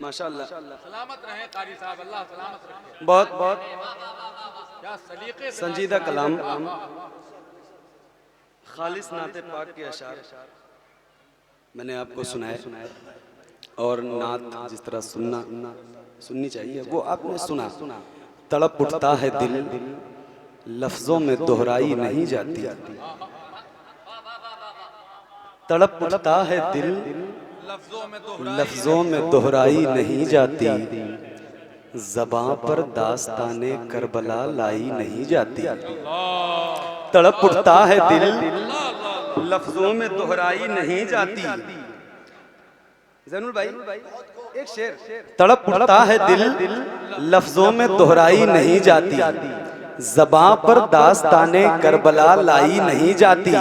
माशाअल्लाह, सलामत रहे कारी साहब, अल्लाह सलामत रखे। बहुत बहुत क्या सलीके से संजीदा कलाम, खालिस नाते पाक के अशार मैंने आपको सुनाए, और नात जिस तरह सुननी चाहिए वो आपने सुना। तड़प उठता है दिल, लफ्जों में दोहराई नहीं जाती। तड़प उठता है दिल, लफ्जों में दोहराई नहीं जाती। ज़बां पर दास्ताने करबला लाई नहीं जाती। तड़प उठता है दिल, लफ्जों में दोहराई नहीं जाती। ज़ैनुल भाई एक शेर। तड़प उठता है दिल, लफ्जों में दोहराई नहीं जाती। ज़बां पर दास्ताने करबला लाई नहीं जाती।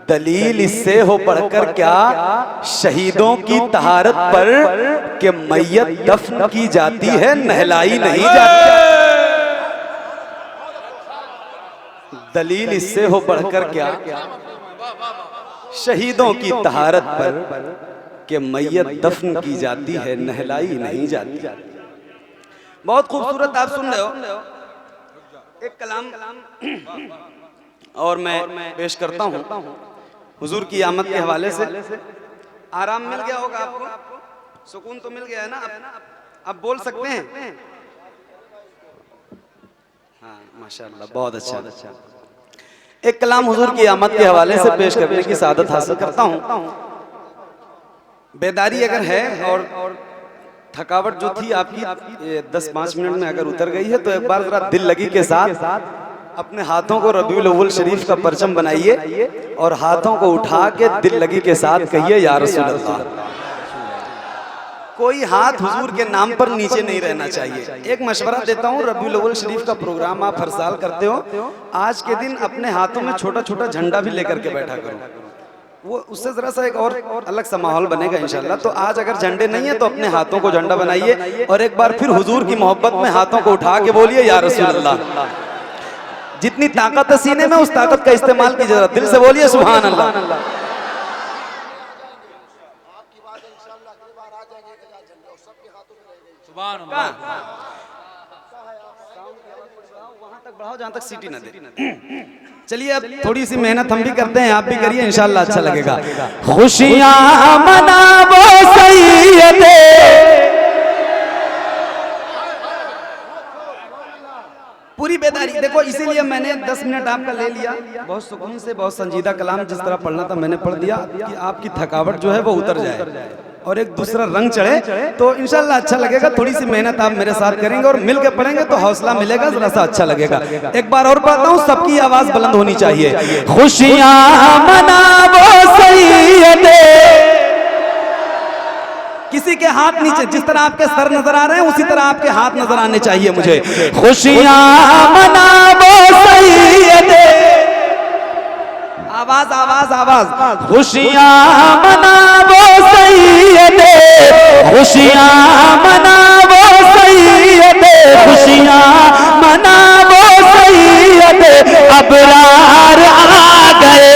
दलील इससे हो बढ़कर क्या शहीदों की तहारत पर कि मैयत दफन की जाती है, नहलाई नहीं जाती। दलील इससे हो बढ़कर क्या शहीदों की तहारत पर कि मैयत दफन की जाती है, नहलाई नहीं जाती। बहुत खूबसूरत आप सुन रहे हो एक कलाम, और मैं पेश करता हूँ हुजूर की आमद के हवाले से। आराम मिल गया होगा आपको, सुकून तो मिल गया है ना, आप बोल सकते हैं। हाँ माशाअल्लाह, बहुत अच्छा। एक कलाम हुजूर की आमद के हवाले से पेश करने की सादत हासिल करता हूँ। बेदारी अगर है और थकावट जो थी आपकी 10-5 मिनट में अगर उतर गई है, तो एक बार जरा दिल लगी के साथ अपने हाथों को रबीउल अव्वल शरीफ का परचम बनाइए और हाथों को उठा के दिल लगी के साथ कहिए या रसूल अल्लाह। कोई हाथ हुजूर के नाम पर नीचे नहीं रहना चाहिए। एक मशवरा देता हूँ, रबीउल अव्वल शरीफ का प्रोग्राम आप हर साल करते हो, आज के दिन अपने हाथों में छोटा छोटा झंडा भी लेकर के बैठा करो। वो उससे जरा सा एक और अलग सा माहौल बनेगा इंशाल्लाह। तो आज अगर झंडे नहीं है तो अपने हाथों को झंडा बनाइए और एक बार फिर हुजूर की मोहब्बत में हाथों को उठा के बोलिए या रसूल अल्लाह। जितनी ताकत है सीने में, उस ताकत का इस्तेमाल कीजिए, जरा दिल से बोलिए सुभान अल्लाह। सुभान अल्लाह। वहां तक बढ़ाओ जहां तक सीटी न दे। चलिए अब थोड़ी सी मेहनत हम भी करते हैं, आप भी करिए, इंशाल्लाह अच्छा लगेगा। खुशियां मनावो सैयदे, पूरी बेदारी। देखो इसीलिए मैंने 10 मिनट आपका ले लिया, बहुत सुकून से, बहुत संजीदा कलाम जिस तरह पढ़ना था मैंने पढ़ दिया कि आपकी थकावट जो है वो उतर जाए और एक दूसरा रंग चढ़े, तो इंशाल्लाह अच्छा लगेगा। थोड़ी सी मेहनत आप मेरे साथ करेंगे और मिल के पढ़ेंगे तो हौसला मिलेगा, जरा सा अच्छा लगेगा। एक बार और पढ़ता हूँ, सबकी आवाज बुलंद होनी चाहिए। खुशियां मनावो सैयदे, किसी के हाथ नीचे, जिस तरह आपके सर नजर आ रहे हैं उसी तरह आपके हाथ नजर आने चाहिए मुझे। खुशियां मनावो सैयदे, आवाज आवाज आवाज। खुशियां मनावो सैयदे, खुशियां मनावो सैयदे, खुशियां मनावो सैयदे, अबरार आ गए।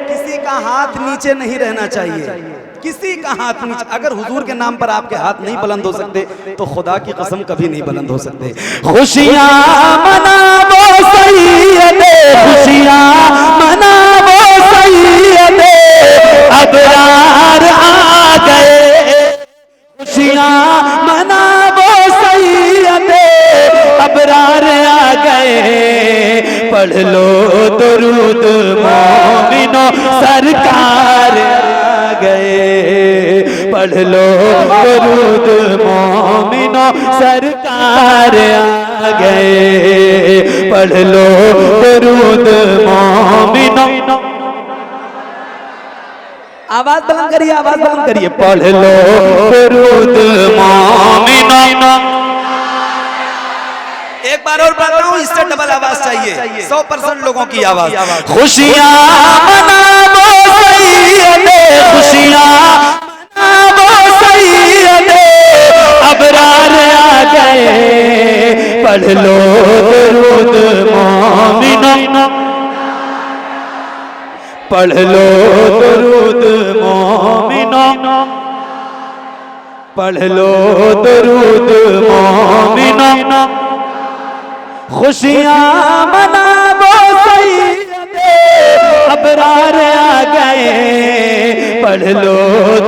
किसी का हाथ नीचे नहीं रहना चाहिए, किसी का हाथ नीचे। अगर हुजूर के नाम पर आपके हाथ नहीं बुलंद हो सकते तो खुदा की कसम कभी नहीं बुलंद हो सकते। खुशियां मनावो सैयदे, खुशियां मनावो सैयदे, अबरार आ गए। खुशियां मनावो सैयदे, अबरार आ गए। पढ़ लो दुरूद मोमिनो, सरकार गए। पढ़ लो दुरूद मोमिनो, सरकार आ गए। पढ़ लो दुरूद मोमिनो, आवाज बुलंद करिए, आवाज बुलंद करिए। पढ़ लो दुरूद मोमिनो। एक बार और पढ़ता हूँ, इससे डबल आवाज चाहिए, 100% लोगों की आवाज। खुशियां मनावो सैयदे, खुशियां मनावो सैयदे, अबरार आ गए। पढ़ लो दुरूद मोमिनो, पढ़ लो दुरूद मोमिनो। पढ़ लो दुरूद मोमिनो, खुशियाँ मनाओ सैयदे अबरार आ गए। पढ़ लो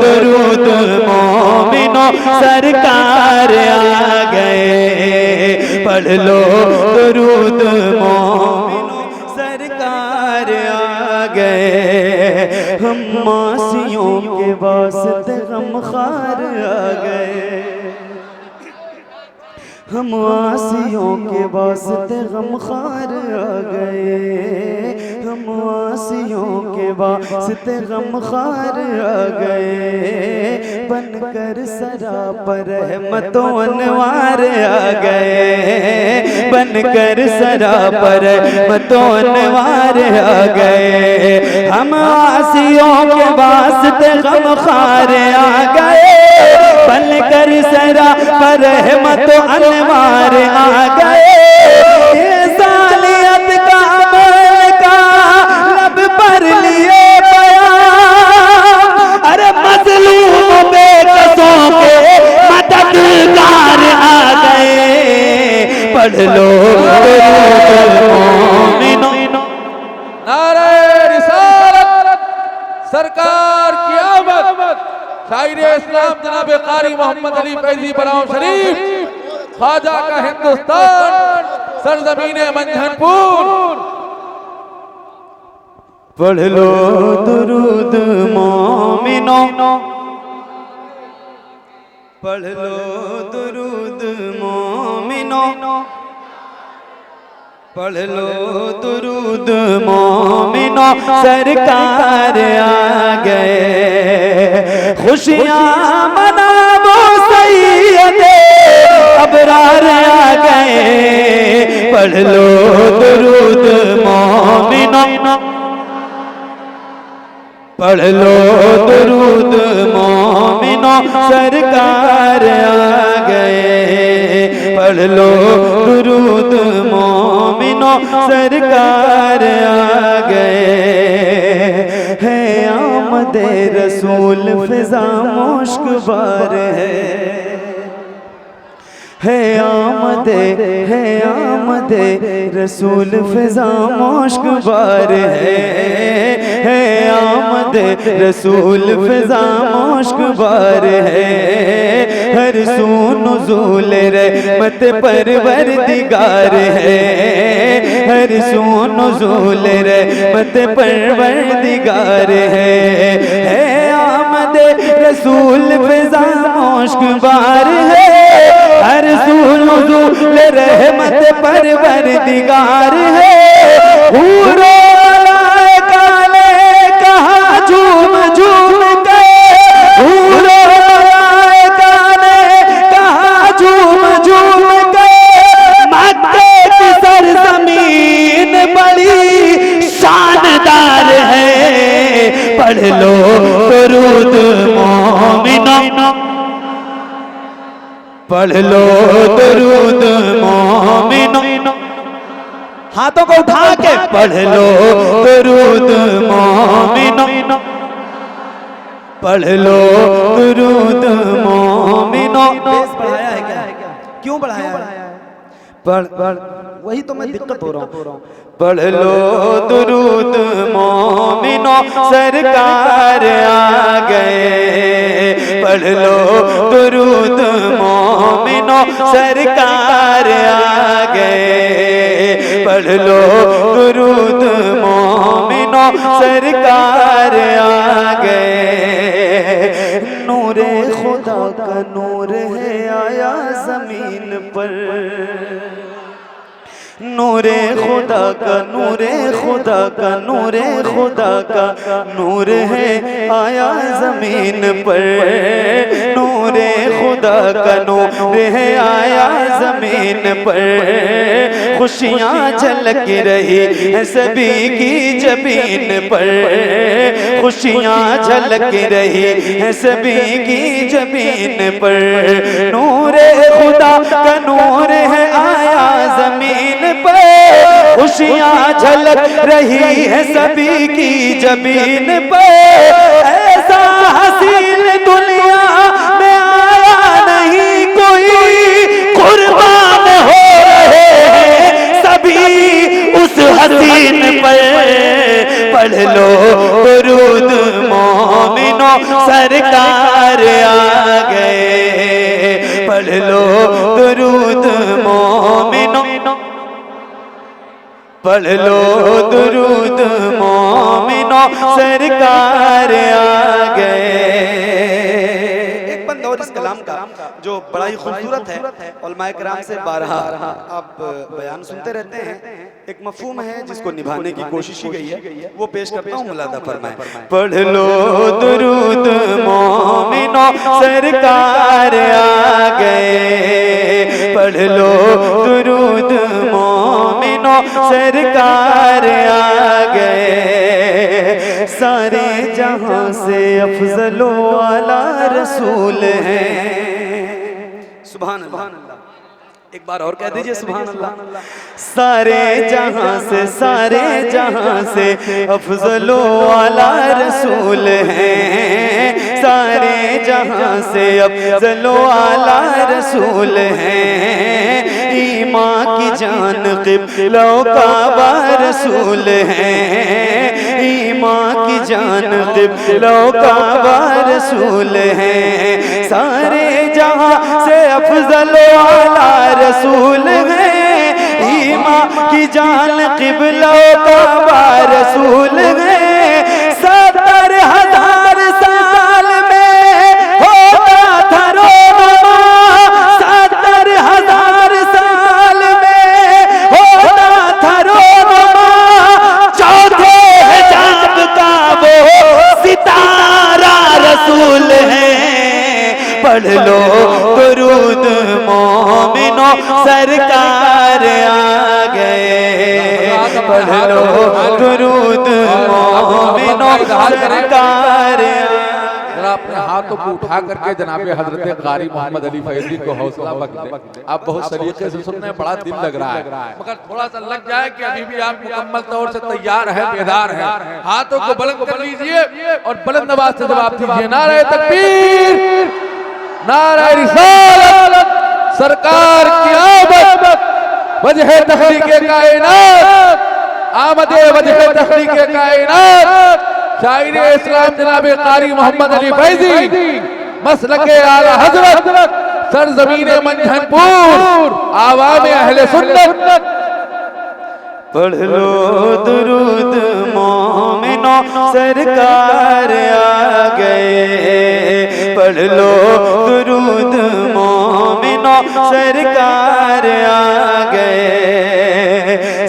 दुरूद मोमिनो, सरकार आ गए। पढ़ लो दुरूद मोमिनो, सरकार आ गए। हम मासियों के वास्ते गमखार आ गए। हम आसियों के वास्ते गमखार आ गए। हम आसियों के वास्ते गमखार आ गए। बनकर सरापर रहमतों अनवार आ गए। बनकर सरापर रहमतों अनवार आ गए। हम आसियों के वास्ते गमखार आ गए। बनकर सरापर रहमतों अनवार आ गए। ये सालियत का अमल का लब पर लिए बयान, अरे मजलूम बेकसों के मददगार आ गए। पढ़ लो मोमिनो। नारे रिसालत, सरकार की आमद। शायर इस्लाम जनाब कारी मोहम्मद अली फैजी बराऊं शरीफ, ख्वाजा का हिंदुस्तान, सरजमीन मंझनपुर। पढ़ लो दुरूद मोमिनो, पढ़ लो दुरूद मोमिनो, पढ़ लो दुरूद मोमिनो, सरकार आ गए। खुशियाँ मनाओ सैयदे अबरार आ गए। पढ़ लो दुरूद मोमिनो, पढ़ लो दुरूद मोमिनो, सरकार आ गए। पढ़ लो दुरूद मोमिनो, सरकार आ गए। है आमदे रसूल फिजा मुश्क बार है आमदे रसूल फिजा मुश्क बार है आमदे रसूल फिजा मुश्क बार है। हर सू नुज़ूल रहमत परवरदिगार है। हर सू नुज़ूल रहमत परवरदिगार है आमदे रसूल फिजा मुश्क बार है। हर सू नुज़ूल रहमत परवरदिगार है। हूरो काले कहा झूम झूम के, हूरो काले कहा झूम झूम के, मक्के की सरजमीन बड़ी शानदार है। पढ़ लो दुरूद मोमिनो, पढ़ लो दुरूद मोमिनो। हाथों को उठा के पढ़ लो दुरूद मोमिनो, पढ़ लो दुरूद मोमिनो। बेस बढ़ाया है क्या? क्यों बढ़ाया है? पढ़ वही तो मैं दिक्कत हो रहा हूँ। पढ़ लो दुरूद मोमिनो, सरकार आ गए। पढ़ लो दुरूद मोमिनो, सरकार आ गए। पढ़ लो दुरूद मोमिनो, सरकार आ गए। नूरे खुदा का नूर है आया जमीन पर। नूरे खुदा का नूरे खुदा का नूरे खुदा का नूर है आया जमीन पर। नूरे खुदा का नूर है आया जमीन पर। खुशियाँ झलक रही है सभी की जबीन पर। खुशियाँ झलक रही है सभी की जबीन पर। नूरे खुदा का नूर है आया जमीन पर। खुशियाँ झलक रही है सभी की जबीन पर। ऐसा हसीन दुनिया में आया सरकार आ गए। पढ़ लो दुरूद मोमिनो, पढ़ लो दुरूद मोमिनो, सरकार आ गए। एक बंद और इस कलाम का जो बड़ा ही खूबसूरत है, उलमाए किराम से बारहा आप बयान सुनते रहते हैं, एक मफहूम है जिसको निभाने की कोशिश की गई है, वो पेश करता हूँ, मुलादा फरमाएं। पढ़ लो दुरूद मोमिनो, सरकार आ गए। पढ़ लो दुरूद मोमिनो, सरकार आ गए। सारे जहां से अफजलो आला रसूल हैं। सुभान अल्लाह, एक बार और कह दीजिए सुभान अल्लाह। सारे जहां से अफजलो आला रसूल हैं। सारे जहां से अफजलो आला रसूल हैं। ईमान की जान क़िबला काबा रसूल हैं। ईमान की जान क़िबला काबा रसूल हैं। सारे जहां से अफजल आला रसूल हैं। ईमान की जान क़िबला काबा रसूल हैं। 70,000 साल में होता था रोनमा, 70,000 साल में होता था रोनमा। चौथे हिजाब का वो सितारा रसूल है। पढ़ लो दुरूद मोमिनो, सरकार आ गए। पढ़ लो दुरूद मोमिनो, सरकार। जरा अपने हाथों को उठा करके जनाबे हजरत कारी मोहम्मद अली फैजी को हौसला बख्श दें। आप बहुत सलीके से सुनने में बड़ा दिल लग रहा है, मगर थोड़ा सा लग जाए कि अभी भी आप मुकम्मल तौर से तैयार है, बेदार है। हाथों को बुलंद कर लीजिए और बुलंद आवाज से जवाब दीजिए। नारे तकबीर, नारे रिसालत, सरकार की आमद, वजह तखलीक़े कायनात, आमदे वजह तखलीक़े कायनात। शायर इस्लाम जनाब कारी मोहम्मद अली फैजी, मसलके आला हजरत, सरजमीन मंझनपुर, आवाम अहले सुन्नत। पढ़ लो दुरूद मोमिनो, सरकार आ गए। पढ़ लो दुरूद मोमिनो, सरकार आ गए।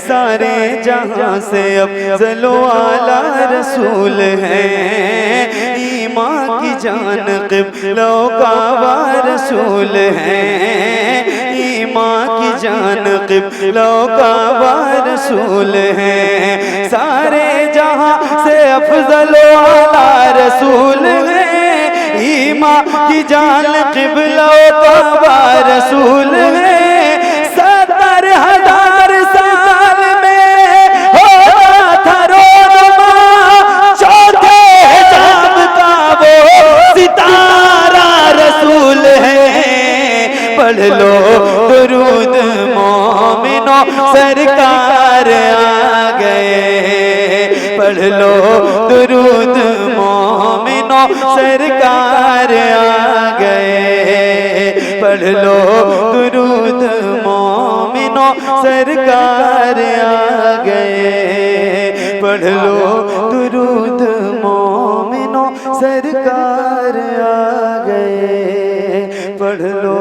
सारे जहां से अफजलो आला रसूल हैं। ईमान की जान क़िबला काबा रसूल हैं। ईमान की जान क़िबला काबा रसूल हैं। सारे जहां से अफजलो आला रसूल हैं। ईमान की जान क़िबला काबा रसूल हैं। 70,000 साल में होता था रोनमा। चौथे हिजाब का वो सितारा रसूल है। पढ़ लो दुरूद मोमिनो, सरकार आ गए। पढ़ लो दुरूद मोमिनो, सरकार आ गए। पढ़ लो दुरूद मोमिनो, सरकार आ गए। पढ़ लो दुरूद मोमिनो, सरकार आ गए। पढ़ लो